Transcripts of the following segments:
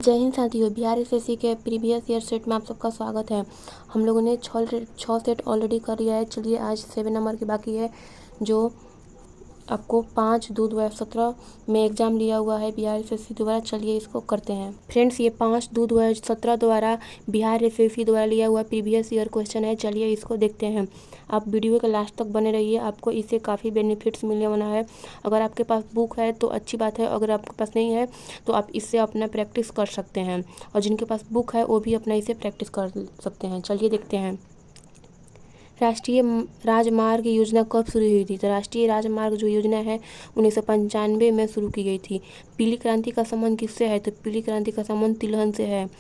जय हिंद साथियों, बिहार एसएससी के प्रीवियस ईयर सेट में आप सबका स्वागत है। हम लोगों ने 6 सेट ऑलरेडी कर लिया है। चलिए आज 7 नंबर की बाकी है, जो आपको 5/2/2017 में एग्ज़ाम लिया हुआ है बिहार एसएससी द्वारा। चलिए इसको करते हैं। फ्रेंड्स, ये 5/2/2017 द्वारा बिहार एसएससी द्वारा लिया हुआ प्रीवियस ईयर क्वेश्चन है। चलिए इसको देखते हैं। आप वीडियो के लास्ट तक बने रहिए, आपको इससे काफ़ी बेनिफिट्स मिलने वाला है। अगर आपके पास बुक है तो अच्छी बात है, अगर आपके पास नहीं है तो आप इससे अपना प्रैक्टिस कर सकते हैं, और जिनके पास बुक है वो भी अपना इसे प्रैक्टिस कर सकते हैं। चलिए देखते हैं। राष्ट्रीय राजमार्ग योजना कब शुरू हुई थी? तो राष्ट्रीय राजमार्ग जो योजना है 1995 में शुरू की गई थी। पीली क्रांति का संबंध किससे है? तो पीली क्रांति का संबंध तिलहन से है।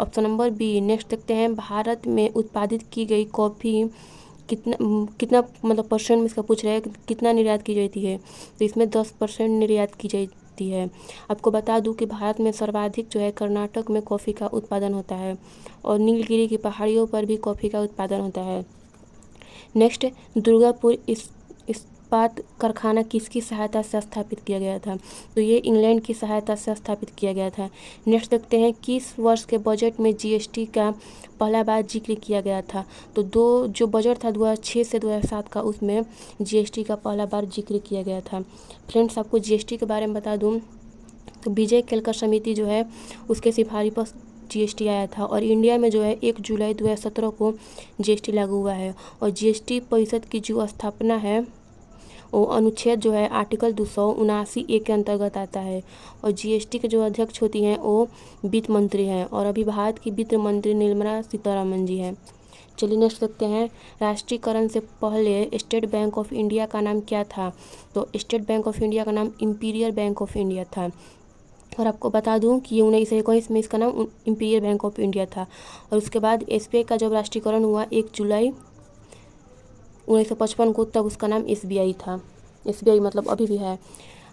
Option number B. नेक्स्ट देखते हैं। भारत में उत्पादित की गई कॉफ़ी कितना मतलब परसेंट में इसका पूछ रहे हैं, कितना निर्यात की जाती है? तो इसमें 10% निर्यात की जाती है। आपको बता दूं कि भारत में सर्वाधिक जो है कर्नाटक में कॉफ़ी का उत्पादन होता है, और नीलगिरी की पहाड़ियों पर भी कॉफ़ी का उत्पादन होता है। नेक्स्ट, दुर्गापुर इस्पात कारखाना किसकी सहायता से स्थापित किया गया था? तो ये इंग्लैंड की सहायता से स्थापित किया गया था। नेक्स्ट देखते हैं। किस वर्ष के बजट में जीएसटी का पहला बार जिक्र किया गया था? तो जो बजट था 2006 से 2007 का, उसमें जीएसटी का पहला बार जिक्र किया गया था। फ्रेंड्स, आपको जीएसटी के बारे में बता दूँ तो विजय केलकर समिति जो है उसके सिफारिश पर जीएसटी आया था, और इंडिया में जो है 1 जुलाई 2017 को जीएसटी लागू हुआ है। और जीएसटी परिषद की जो स्थापना है वो अनुच्छेद जो है आर्टिकल 279A के अंतर्गत आता है, और जीएसटी के जो अध्यक्ष होती हैं वो वित्त मंत्री हैं, और अभी भारत की वित्त मंत्री निर्मला सीतारमण जी हैं। चलिए नेक्स्ट देखते हैं। राष्ट्रीयकरण से पहले स्टेट बैंक ऑफ इंडिया का नाम क्या था? तो स्टेट बैंक ऑफ इंडिया का नाम इंपीरियल बैंक ऑफ इंडिया था। और आपको बता दूं कि 1921 में इसका नाम इंपीरियल बैंक ऑफ इंडिया था। और उसके बाद एसबीआई का जब राष्ट्रीयकरण हुआ 1 जुलाई 1955 को, तब उसका नाम एसबीआई था। एसबीआई मतलब अभी भी है।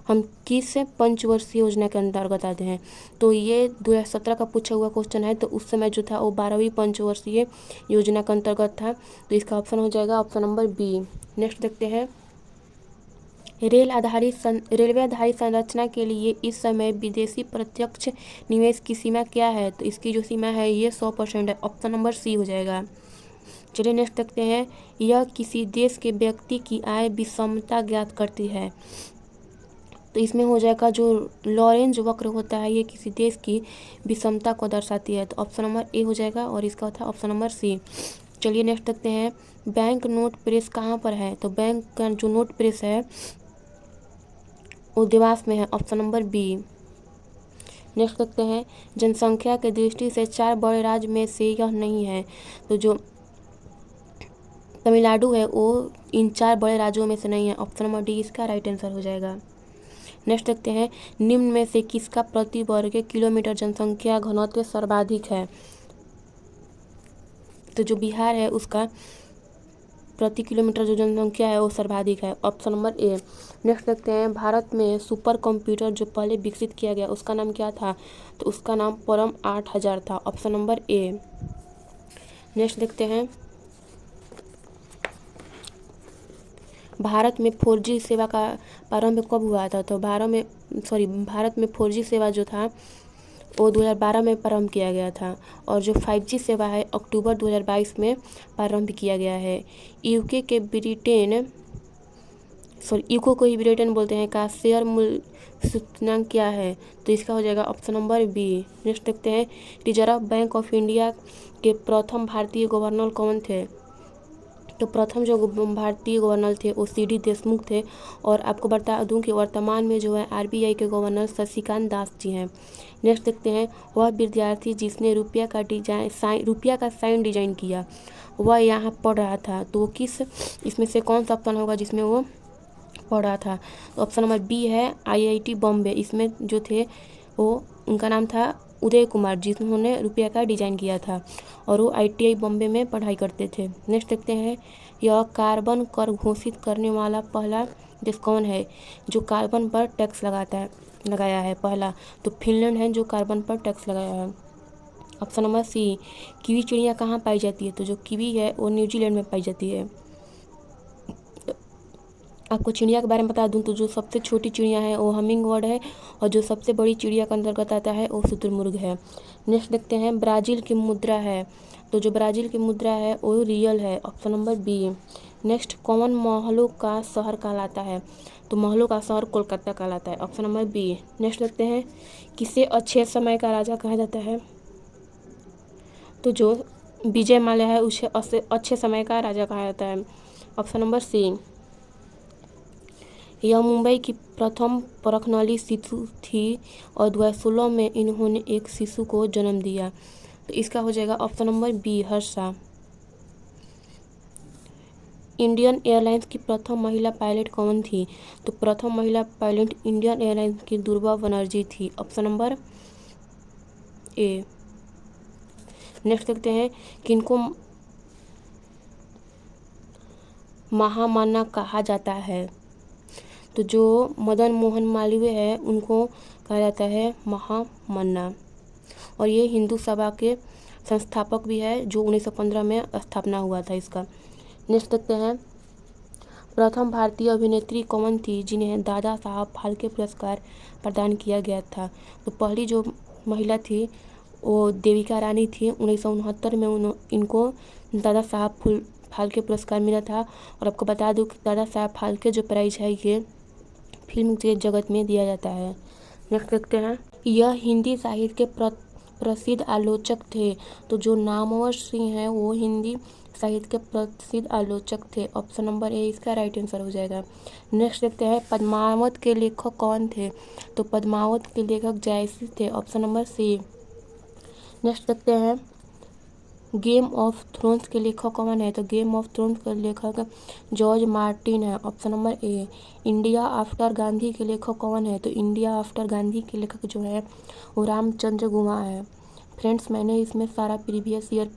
हम किस पंचवर्षीय योजना के अंतर्गत आते हैं? तो ये 2017 का पूछा हुआ क्वेश्चन है, तो उस समय जो था वो 12वीं पंचवर्षीय योजना के अंतर्गत था। तो इसका ऑप्शन हो जाएगा ऑप्शन नंबर बी। नेक्स्ट देखते हैं। रेलवे आधारित संरचना के लिए इस समय विदेशी प्रत्यक्ष निवेश की सीमा क्या है? तो इसकी जो सीमा है ये 100% है। ऑप्शन नंबर सी हो जाएगा। चलिए नेक्स्ट देखते हैं। यह किसी देश के व्यक्ति की आय विषमता ज्ञात करती है? तो इसमें हो जाएगा जो लॉरेंज वक्र होता है, ये किसी देश की विषमता को दर्शाती है। तो ऑप्शन नंबर ए हो जाएगा, और इसका होता है ऑप्शन नंबर सी। चलिए नेक्स्ट देखते हैं। बैंक नोट प्रेस कहाँ पर है? तो बैंक का जो नोट प्रेस है वो देवास में है। Option number B. नेक्स्ट देखते हैं। जनसंख्या के दृष्टि से 4 बड़े राज्य में से यह नहीं है? तो जो तमिलनाडु है वो इन 4 बड़े राज्यों में से नहीं है। ऑप्शन नंबर डी इसका राइट आंसर हो जाएगा। नेक्स्ट देखते हैं। निम्न में से किसका प्रति वर्ग किलोमीटर जनसंख्या घनत्व सर्वाधिक है? तो जो बिहार है उसका प्रति किलोमीटर जो जनसंख्या है वो सर्वाधिक है। Option number A. नेक्स्ट देखते हैं। भारत में सुपर कंप्यूटर जो पहले विकसित किया गया उसका नाम क्या था? तो उसका नाम परम 8000 था। Option number A. नेक्स्ट देखते हैं। भारत में 4G सेवा का प्रारंभ कब हुआ था? तो भारत में 4G सेवा जो था वो 2012 में प्रारंभ किया गया था, और जो 5G सेवा है अक्टूबर 2022 में प्रारंभ किया गया है। यूके को ही ब्रिटेन बोलते हैं का शेयर मूल्य सूचकांक क्या है? तो इसका हो जाएगा ऑप्शन नंबर बी। नेक्स्ट देखते हैं। रिजर्व बैंक ऑफ इंडिया के प्रथम भारतीय गवर्नर कौन थे? तो प्रथम जो भारतीय गवर्नर थे वो CD देशमुख थे, और आपको बता दूं कि वर्तमान में जो है RBI के गवर्नर शशिकांत दास जी हैं। नेक्स्ट देखते हैं। वह विद्यार्थी जिसने रुपया का साइन डिजाइन किया वह यहाँ पढ़ रहा था, तो वो इसमें से कौन सा ऑप्शन होगा जिसमें वो पढ़ रहा था? तो ऑप्शन नंबर बी है IIT बॉम्बे। इसमें जो थे वो उनका नाम था उदय कुमार, जिन्होंने रुपया का डिजाइन किया था, और वो IIT बॉम्बे में पढ़ाई करते थे। नेक्स्ट देखते हैं। यह कार्बन कर घोषित करने वाला पहला देश कौन है जो कार्बन पर टैक्स लगाया है? पहला तो फिनलैंड है जो कार्बन पर टैक्स लगाया है। ऑप्शन नंबर सी। कीवी चिड़िया कहाँ पाई जाती है? तो जो कीवी है वो न्यूजीलैंड में पाई जाती है। आपको चिड़िया के बारे में बता दूं तो जो सबसे छोटी चिड़िया है वो हमिंग बर्ड है, और जो सबसे बड़ी चिड़िया के अंतर्गत आता है वो शुतुरमुर्ग है। नेक्स्ट देखते हैं ब्राज़ील की मुद्रा है, तो जो ब्राज़ील की मुद्रा है वो रियल है, ऑप्शन नंबर बी। नेक्स्ट कौन महलों का शहर कहलाता है, तो महलों का शहर कोलकाता कहलाता है, ऑप्शन नंबर बी। नेक्स्ट देखते हैं किसे अच्छे समय का राजा कहा जाता है, तो जो विजय माल्या है उसे अच्छे समय का राजा कहा जाता है, ऑप्शन नंबर सी। यह मुंबई की प्रथम परखनली शिशु थी और 2016 में इन्होंने एक शिशु को जन्म दिया, तो इसका हो जाएगा option number B Harsha. Indian Airlines की प्रथम महिला पायलट कौन थी, तो प्रथम महिला पायलट इंडियन एयरलाइंस की दुर्गा बनर्जी थी, ऑप्शन नंबर ए। नेक्स्ट देखते हैं किनको महामन्ना कहा जाता है, तो जो मदन मोहन मालवीय है उनको कहा जाता है महामन्ना, और ये हिंदू सभा के संस्थापक भी है जो 1915 में स्थापना हुआ था इसका। नेक्स्ट देखते हैं प्रथम भारतीय अभिनेत्री कौन थी जिन्हें दादा साहब फाल्के पुरस्कार प्रदान किया गया था, तो पहली जो महिला थी वो देविका रानी थी। 1969 में इनको दादा साहब फाल्के पुरस्कार मिला था, और आपको बता दूं कि दादा साहब फाल्के जो प्राइज है ये फिल्म के जगत में दिया जाता है। नेक्स्ट देखते हैं यह हिंदी साहित्य के प्रसिद्ध आलोचक थे, तो जो नामवर सिंह हैं वो हिंदी साहित्य के प्रसिद्ध आलोचक थे, ऑप्शन नंबर ए इसका राइट आंसर हो जाएगा। नेक्स्ट देखते हैं पद्मावत के लेखक कौन थे, तो पद्मावत के लेखक जायसी थे, ऑप्शन नंबर सी। नेक्स्ट देखते हैं गेम ऑफ थ्रोन्स के लेखक कौन है, तो गेम ऑफ थ्रोन्स के लेखक जॉर्ज मार्टिन है, option number A. India after Gandhi के लेखक कौन है, तो इंडिया आफ्टर गांधी के लेखक जो है वो रामचंद्र गुहा है। फ्रेंड्स मैंने इसमें सारा प्रीवियस ईयर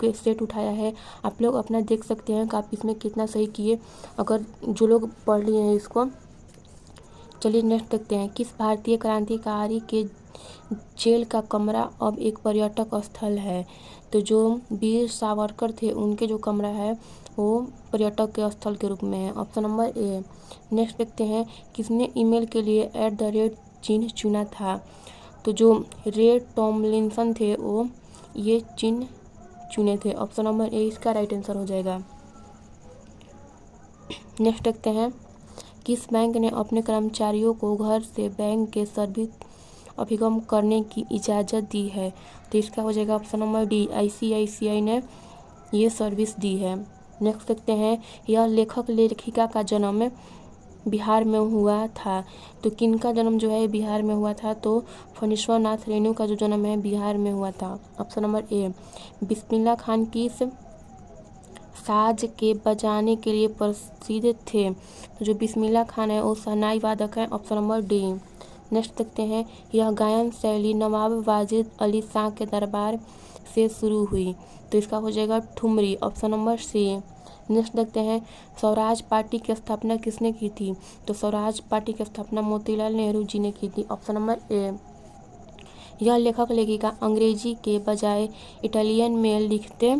के सेट उठाया है, आप लोग अपना देख सकते हैं कि आप इसमें कितना सही किए अगर जो लोग पढ़ लिए हैं इसको। चलिए नेक्स्ट देखते हैं किस भारतीय क्रांतिकारी के जेल का कमरा अब एक पर्यटक स्थल है, तो जो वीर सावरकर थे उनके जो कमरा है वो पर्यटक के स्थल के रूप में है, ऑप्शन नंबर ए। नेक्स्ट देखते हैं किसने ईमेल के लिए @ चिन्ह चुना था, तो जो रे टॉमलिंसन थे वो ये चिन्ह चुने थे, ऑप्शन नंबर ए इसका राइट आंसर हो जाएगा। नेक्स्ट देखते हैं किस बैंक ने अपने कर्मचारियों को घर से बैंक के सर्विस अभिगम करने की इजाज़त दी है, तो इसका हो जाएगा ऑप्शन नंबर डी ICICI ने ये सर्विस दी है। नेक्स्ट देखते हैं यह लेखक लेखिका का जन्म बिहार में हुआ था, तो किनका जन्म जो है बिहार में हुआ था, तो फणीश्वर नाथ रेणु का जो जन्म है बिहार में हुआ था, option number A. Bismillah Khan किस साज के बजाने के लिए प्रसिद्ध थे, तो जो बिस्मिल्लाह खान है वो शहनाई वादक है, ऑप्शन नंबर डी। नेक्स्ट देखते हैं यह गायन शैली नवाब वाजिद अली शाह के दरबार से शुरू हुई, तो इसका हो जाएगा thumri, option number C. Next देखते हैं स्वराज पार्टी की स्थापना किसने की थी, तो स्वराज पार्टी की स्थापना मोतीलाल नेहरू जी ने की थी, ऑप्शन नंबर ए। यह लेखक लेखिका अंग्रेजी के बजाय इटालियन में लिखते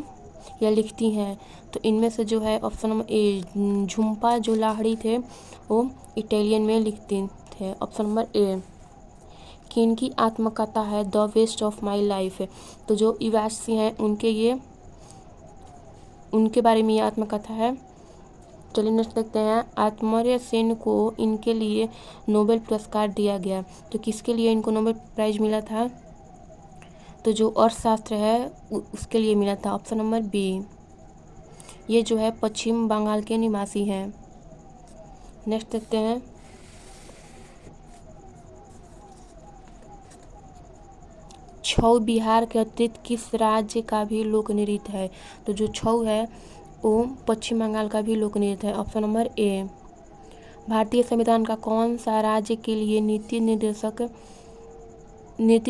या लिखती हैं, तो इनमें से जो है ऑप्शन नंबर ए झुम्पा जो लाहिड़ी थे वो इटालियन में लिखते थे, ऑप्शन नंबर ए। किनकी आत्मकथा है the west of my life, तो जो इवासी हैं उनके बारे में ये आत्मकथा है। चलिए नेक्स्ट देखते हैं आत्मर्य सेन को इनके लिए नोबेल पुरस्कार दिया गया, तो किसके लिए इनको नोबेल प्राइज मिला था, तो जो अर्थशास्त्र है उसके लिए मिला था, ऑप्शन नंबर बी। ये जो है पश्चिम बंगाल के निवासी हैं। नेक्स्ट देखते हैं छऊ बिहार के अतिरिक्त किस राज्य का भी लोक नृत्य है, तो जो छऊ है वो पश्चिम बंगाल का भी लोक नृत्य है, ऑप्शन नंबर ए। भारतीय संविधान का कौन सा राज्य के लिए नीति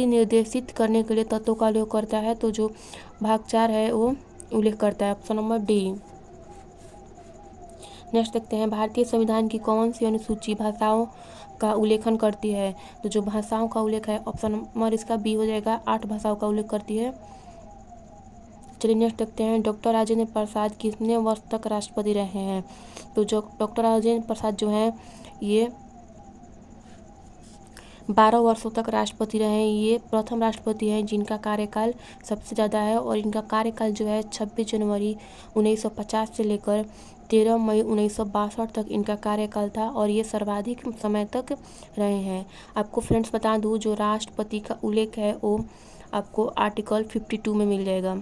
निर्देशित करने के लिए तत्वों का उल्लेख करता है, तो जो भाग 4 है वो उल्लेख करता है, ऑप्शन नंबर डी। नेक्स्ट देखते हैं भारतीय संविधान की कौन सी अनुसूची भाषाओं का उल्लेखन करती है, तो जो भाषाओं का उल्लेख है ऑप्शन नंबर इसका बी हो जाएगा, 8 भाषाओं का उल्लेख करती है। चलिए नेक्स्ट देखते हैं, डॉक्टर राजेंद्र प्रसाद कितने वर्ष तक राष्ट्रपति रहे हैं। तो जो डॉक्टर राजेंद्र प्रसाद जो हैं ये 12 वर्षों तक राष्ट्रपति रहे हैं। ये प्रथम राष्ट्रपति हैं जिनका कार्यकाल सबसे ज़्यादा है और इनका कार्यकाल जो है 26 जनवरी 1950 से लेकर 13 मई 1962 तक इनका कार्यकाल था और ये सर्वाधिक समय तक रहे हैं। आपको फ्रेंड्स बता दूं, जो राष्ट्रपति का उल्लेख है वो आपको आर्टिकल 52 में मिल जाएगा।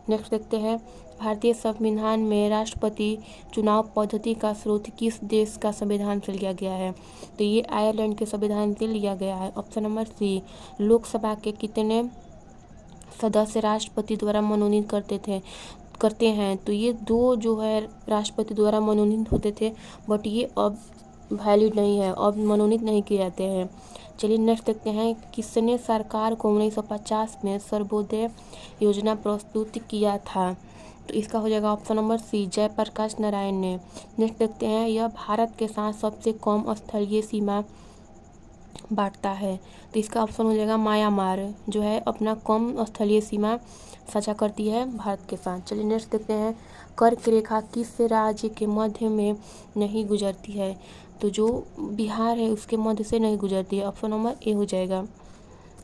नेक्स्ट देखते हैं, भारतीय संविधान में राष्ट्रपति चुनाव पद्धति का स्रोत किस देश का संविधान से लिया गया है। तो ये आयरलैंड के संविधान से लिया गया है। ऑप्शन नंबर सी। लोकसभा के कितने सदस्य राष्ट्रपति द्वारा मनोनीत करते हैं। तो ये 2 जो है राष्ट्रपति द्वारा मनोनीत होते थे, बट ये अब वैलिड नहीं है, अब मनोनीत नहीं किए जाते हैं। चलिए नेक्स्ट देखते हैं, किसने सरकार को 1950 में सर्वोदय योजना प्रस्तुत किया था। तो इसका हो जाएगा option number C, Jayaprakash Narayan ने। नेक्स्ट देखते हैं, यह भारत के साथ सबसे कम स्थलीय सीमा बांटता है। तो इसका ऑप्शन हो जाएगा म्यांमार, जो है अपना कम स्थलीय सीमा साझा करती है भारत के साथ। चलिए नेक्स्ट देखते हैं, कर्क रेखा किस राज्य के मध्य में नहीं गुजरती है। तो जो बिहार है उसके मध्य से नहीं गुजरती है। ऑप्शन नंबर ए हो जाएगा।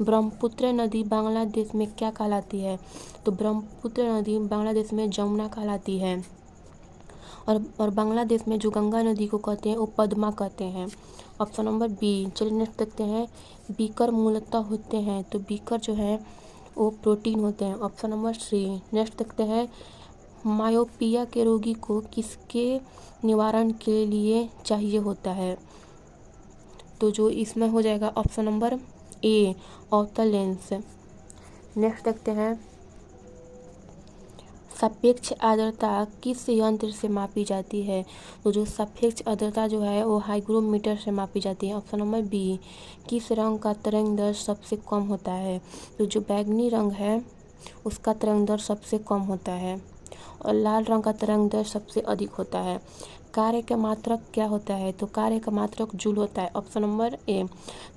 ब्रह्मपुत्र नदी बांग्लादेश में क्या कहलाती है। तो ब्रह्मपुत्र नदी बांग्लादेश में जमुना कहलाती है और बांग्लादेश में जो गंगा नदी को कहते हैं वो पद्मा कहते हैं। Option number B. चलिए नेक्स्ट देखते हैं, बीकर मूलतः होते हैं। तो बीकर जो है वो प्रोटीन होते हैं। Option number C. नेक्स्ट देखते हैं, मायोपिया के रोगी को किसके निवारण के लिए चाहिए होता है। तो जो इसमें हो जाएगा ऑप्शन नंबर ए, अवतल लेंस। नेक्स्ट देखते हैं, सापेक्ष आर्द्रता किस यंत्र से मापी जाती है। तो जो सापेक्ष आर्द्रता जो है वो हाइग्रोमीटर से मापी जाती है। Option number B. किस रंग का तरंग दर सबसे कम होता है। तो जो बैंगनी रंग है उसका तरंग दर सबसे कम होता है और लाल रंग का तरंग दर सबसे अधिक होता है। कार्य का मात्रक क्या होता है। तो कार्य का मात्रक जूल होता है। Option number A.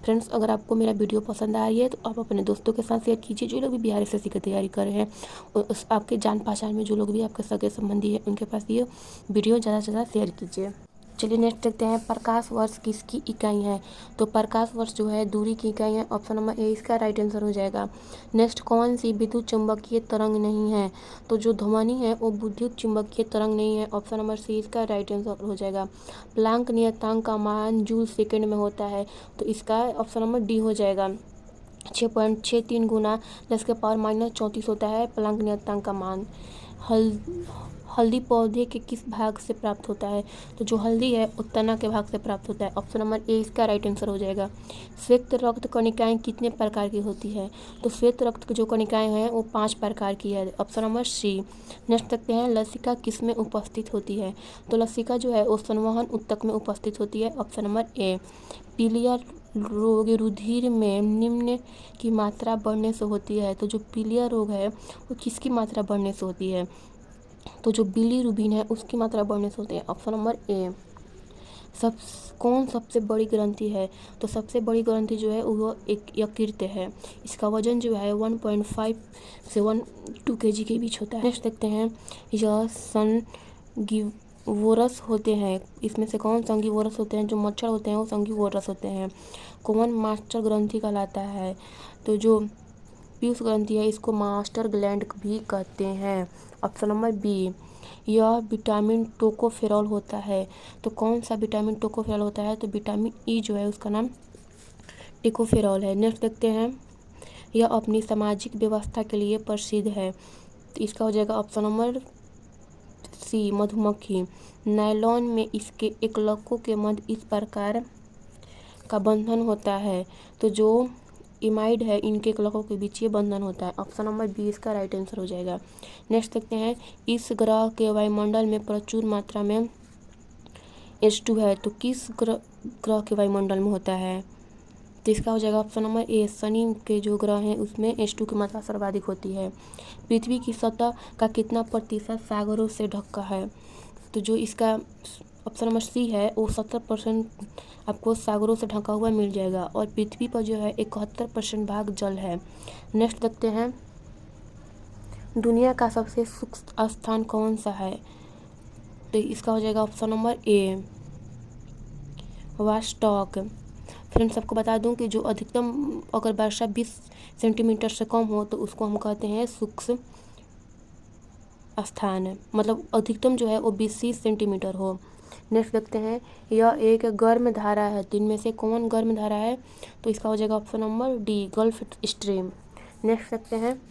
फ्रेंड्स, अगर आपको मेरा वीडियो पसंद आ रही है तो आप अपने दोस्तों के साथ शेयर कीजिए, जो लोग भी बिहार एसएससी की तैयारी कर रहे हैं और आपके जान पहचान में जो लोग भी आपके सगे संबंधी हैं उनके पास ये वीडियो ज़्यादा से ज़्यादा शेयर कीजिए। चलिए नेक्स्ट देखते हैं, प्रकाश वर्ष किसकी इकाई है। तो प्रकाश वर्ष जो है दूरी की इकाई है। ऑप्शन नंबर ए इसका राइट आंसर हो जाएगा। नेक्स्ट, कौन सी विद्युत चुम्बकीय तरंग नहीं है। तो जो ध्वनि है वो विद्युत चुम्बकीय तरंग नहीं है। ऑप्शन नंबर सी इसका राइट आंसर हो जाएगा। प्लांक नियतांक का मान जूल सेकेंड में होता है। तो इसका ऑप्शन नंबर डी हो जाएगा। 6.63 गुना 10⁻⁻34 होता है प्लांक नियतांक का मान। हल्दी पौधे के किस भाग से प्राप्त होता है। तो जो हल्दी है वो तना के भाग से प्राप्त होता है। ऑप्शन नंबर ए इसका राइट आंसर हो जाएगा। श्वेत रक्त कणिकाएं कितने प्रकार की होती है। तो श्वेत रक्त की जो कणिकाएं हैं वो 5 प्रकार की है। Option number C. नेक्स्ट देखते हैं, लसिका किस में उपस्थित होती है। तो लसिका जो है वो संवहन ऊतक में उपस्थित होती है। Option number A. पीलिया रोग रुधिर में निम्न की मात्रा बढ़ने से होती है। तो जो पीलिया रोग है वो किसकी मात्रा बढ़ने से होती है। तो जो बिलीरुबिन है उसकी मात्रा बढ़ने से होती है। Option number A. कौन सबसे बड़ी ग्रंथि है। तो सबसे बड़ी ग्रंथि जो है वो एक यकृत है। इसका वजन जो है 1.5 से 2 kg के बीच होता है। नेक्स्ट देखते हैं, यह संगिवोरस होते हैं। इसमें से कौन संगिवोरस होते हैं। जो मच्छर होते हैं वो संगिवोरस होते हैं। कौन मास्टर ग्रंथि कहलाता है। तो जो पीयूष ग्रंथि है इसको मास्टर ग्लैंड भी कहते हैं। Option number B. यह विटामिन टोकोफेरॉल होता है। तो कौन सा विटामिन टोकोफेरॉल होता है। तो विटामिन ई जो है उसका नाम टिकोफेरॉल है। नेक्स्ट देखते हैं, यह अपनी सामाजिक व्यवस्था के लिए प्रसिद्ध है। तो इसका हो जाएगा ऑप्शन नंबर सी, मधुमक्खी। नायलॉन में इसके एकलकों के मध्य इस प्रकार का बंधन होता है। तो जो इमाइड है इनके एकलकों के बीच ये बंधन होता है। ऑप्शन नंबर बी इसका राइट आंसर हो जाएगा। नेक्स्ट देखते हैं, इस ग्रह के वायुमंडल में प्रचुर मात्रा में H2 है। तो किस ग्रह के वायुमंडल में होता है। तो इसका हो जाएगा ऑप्शन नंबर ए। शनि के जो ग्रह हैं उसमें H2 की मात्रा सर्वाधिक होती है। पृथ्वी की सतह का कितना प्रतिशत सागरों से ढका है। तो जो इसका ऑप्शन नंबर सी है वो 70% आपको सागरों से ढका हुआ मिल जाएगा और पृथ्वी पर जो है 71% भाग जल है। नेक्स्ट देखते हैं, दुनिया का सबसे सूक्ष्म स्थान कौन सा है? तो इसका हो जाएगा ऑप्शन नंबर ए, वास्टॉक। फ्रेंड्स, आपको बता दूं कि जो अधिकतम अगर वर्षा 20 सेंटीमीटर से कम हो तो उसको हम कहते हैं सूक्ष्म स्थान है, मतलब अधिकतम जो है वो 20 सेंटीमीटर हो। नेक्स्ट देखते हैं, यह एक गर्म धारा है तो इनमें से कौन गर्म धारा है? तो इसका हो जाएगा option number D, gulf stream. Next देखते हैं,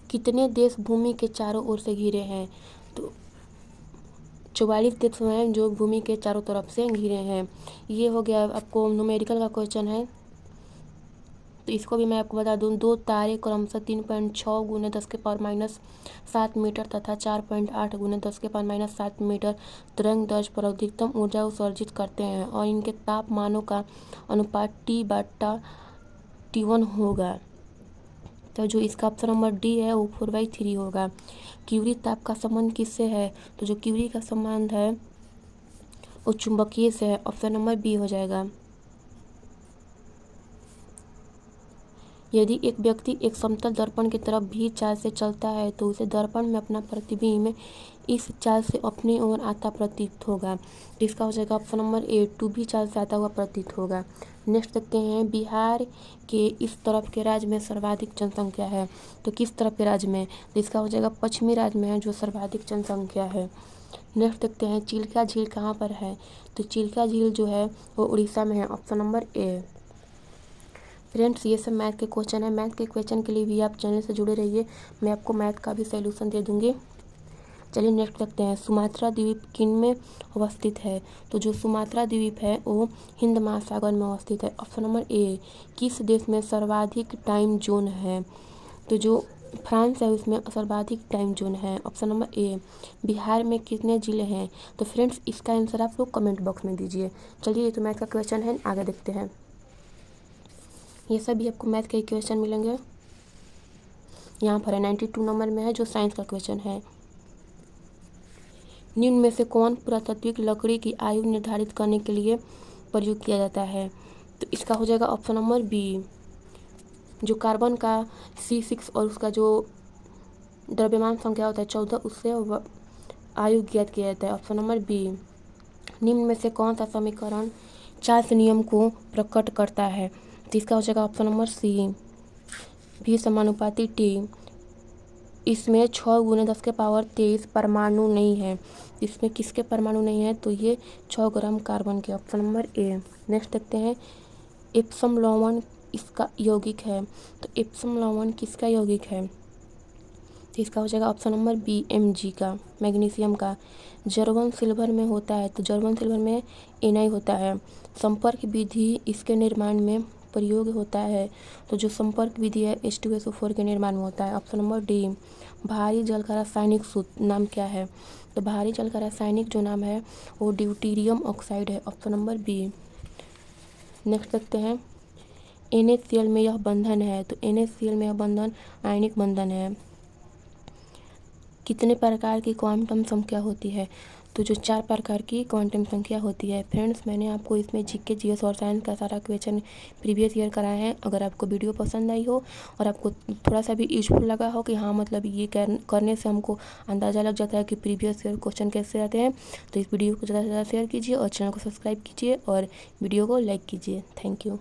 कितने देश भूमि के चारों ओर से घिरे हैं? तो 44 देश हैं जो भूमि के चारों तरफ से घिरे हैं। ये हो गया, आपको न्यूमेरिकल का क्वेश्चन है तो इसको भी मैं आपको बता दूं, 2 तारे क्रमशः 3.6 गुने 10⁻⁷ मीटर तथा 4.8 गुने 10⁻⁷ मीटर तरंग दैर्ध्य पर अधिकतम ऊर्जा उत्सर्जित करते हैं और इनके तापमानों का अनुपात T/T1 होगा। तो जो इसका ऑप्शन नंबर डी है वो 4/3 होगा। क्यूरी ताप का संबंध किससे है? तो जो क्यूरी का संबंध है वो चुंबकीय से है, ऑप्शन नंबर बी हो जाएगा। यदि एक व्यक्ति एक समतल दर्पण की तरफ भी चाल से चलता है तो उसे दर्पण में अपना प्रतिबिंब इस चाल से अपनी ओर आता प्रतीत होगा। तो इसका हो जाएगा ऑप्शन नंबर ए, टू भी चाल से आता हुआ प्रतीत होगा। नेक्स्ट देखते हैं, बिहार के इस तरफ के राज्य में सर्वाधिक जनसंख्या है। तो किस तरफ के राज्य में? तो इसका हो जाएगा पश्चिमी राज्य में है जो सर्वाधिक जनसंख्या है। नेक्स्ट देखते हैं, चिल्का झील कहाँ पर है? तो चिल्का झील जो है वो उड़ीसा में है, ऑप्शन नंबर ए। फ्रेंड्स, ये सब मैथ के क्वेश्चन है। मैथ के क्वेश्चन के लिए भी आप चैनल से जुड़े रहिए, मैं आपको मैथ का भी सॉल्यूशन दे दूँगी। चलिए नेक्स्ट देखते हैं, सुमात्रा द्वीप किन में अवस्थित है? तो जो सुमात्रा द्वीप है वो हिंद महासागर में अवस्थित है, ऑप्शन नंबर ए। किस देश में सर्वाधिक टाइम जोन है? तो जो फ्रांस है उसमें सर्वाधिक टाइम जोन है, ऑप्शन नंबर ए। बिहार में कितने जिले हैं? तो फ्रेंड्स, इसका आंसर आप लोग कमेंट बॉक्स में दीजिए। चलिए, ये तो मैथ का क्वेश्चन है, आगे देखते हैं। ये सभी आपको मैथ के क्वेश्चन मिलेंगे, यहाँ पर है 92 नंबर में है जो साइंस का क्वेश्चन है। निम्न में से कौन पुरातात्विक लकड़ी की आयु निर्धारित करने के लिए प्रयोग किया जाता है? तो इसका हो जाएगा ऑप्शन नंबर बी, जो कार्बन का C6 और उसका जो द्रव्यमान संख्या होता है 14, उससे आयु ज्ञात किया जाता है, ऑप्शन नंबर बी। निम्न में से कौन सा समीकरण चार्ल्स नियम को प्रकट करता है? तो इसका हो जाएगा ऑप्शन नंबर सी, V समानुपाती T। इसमें 6 गुने 10⁻23 परमाणु नहीं है। इसमें किसके परमाणु नहीं है? तो ये 6 ग्राम कार्बन के, ऑप्शन नंबर ए। नेक्स्ट देखते हैं, एप्सम लवण इसका यौगिक है। तो एप्सम लवण किसका यौगिक है? तो इसका हो जाएगा ऑप्शन नंबर बी, Mg का, मैग्नीशियम का। जर्मन सिल्वर में होता है, तो जर्मन सिल्वर में Na होता है। संपर्क विधि इसके निर्माण में प्रयोग होता है। तो जो संपर्क विधि है H2SO4 के निर्माण में होता है, ऑप्शन नंबर डी। भारी जल का रासायनिक सूत्र नाम क्या है? तो भारी जल का रासायनिक जो नाम है वो ड्यूटेरियम ऑक्साइड है, ऑप्शन नंबर बी। नेक्स्ट देखते हैं, NaCl में यह बंधन है। तो NaCl में यह बंधन आयनिक बंधन है। कितने प्रकार की क्वांटम संख्या होती है? तो जो 4 प्रकार की क्वांटम संख्या होती है। फ्रेंड्स, मैंने आपको इसमें जीके, जीएस और साइंस का सारा क्वेश्चन प्रीवियस ईयर कराया है। अगर आपको वीडियो पसंद आई हो और आपको थोड़ा सा भी यूजफुल लगा हो कि हाँ मतलब ये करने से हमको अंदाज़ा लग जाता है कि प्रीवियस ईयर क्वेश्चन कैसे आते हैं, तो इस वीडियो को ज़्यादा से ज़्यादा शेयर कीजिए और चैनल को सब्सक्राइब कीजिए और वीडियो को लाइक कीजिए। Thank you.